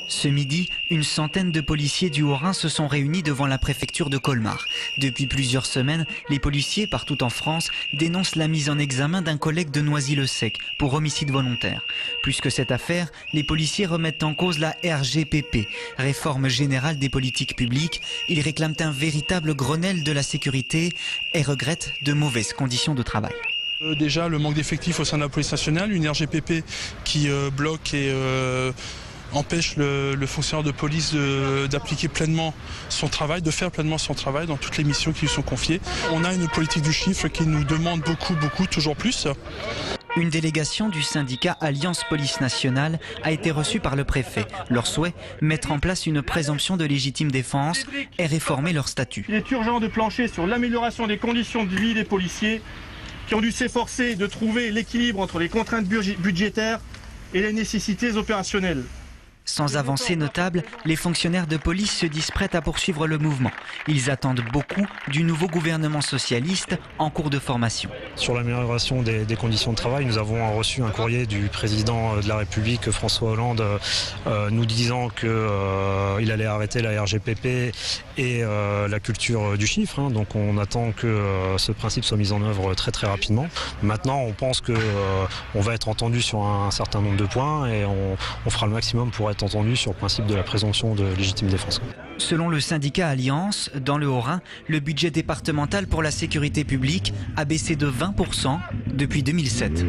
Ce midi, une centaine de policiers du Haut-Rhin se sont réunis devant la préfecture de Colmar. Depuis plusieurs semaines, les policiers partout en France dénoncent la mise en examen d'un collègue de Noisy-le-Sec pour homicide volontaire. Plus que cette affaire, les policiers remettent en cause la RGPP, réforme générale des politiques publiques. Ils réclament un véritable Grenelle de la sécurité et regrettent de mauvaises conditions de travail. Déjà, le manque d'effectifs au sein de la police nationale, une RGPP qui bloque et empêche le fonctionnaire de police d'appliquer pleinement son travail, de faire pleinement son travail dans toutes les missions qui lui sont confiées. On a une politique du chiffre qui nous demande beaucoup, toujours plus. Une délégation du syndicat Alliance Police Nationale a été reçue par le préfet. Leur souhait, mettre en place une présomption de légitime défense et réformer leur statut. Il est urgent de plancher sur l'amélioration des conditions de vie des policiers qui ont dû s'efforcer de trouver l'équilibre entre les contraintes budgétaires et les nécessités opérationnelles. Sans avancée notable, les fonctionnaires de police se disent prêts à poursuivre le mouvement. Ils attendent beaucoup du nouveau gouvernement socialiste en cours de formation. Sur l'amélioration des conditions de travail, nous avons reçu un courrier du président de la République, François Hollande, nous disant qu'il allait arrêter la RGPP et la culture du chiffre. Donc on attend que ce principe soit mis en œuvre très rapidement. Maintenant, on pense qu'on va être entendu sur un certain nombre de points et on fera le maximum pour être entendu sur le principe de la présomption de légitime défense. Selon le syndicat Alliance, dans le Haut-Rhin, le budget départemental pour la sécurité publique a baissé de 20% depuis 2007.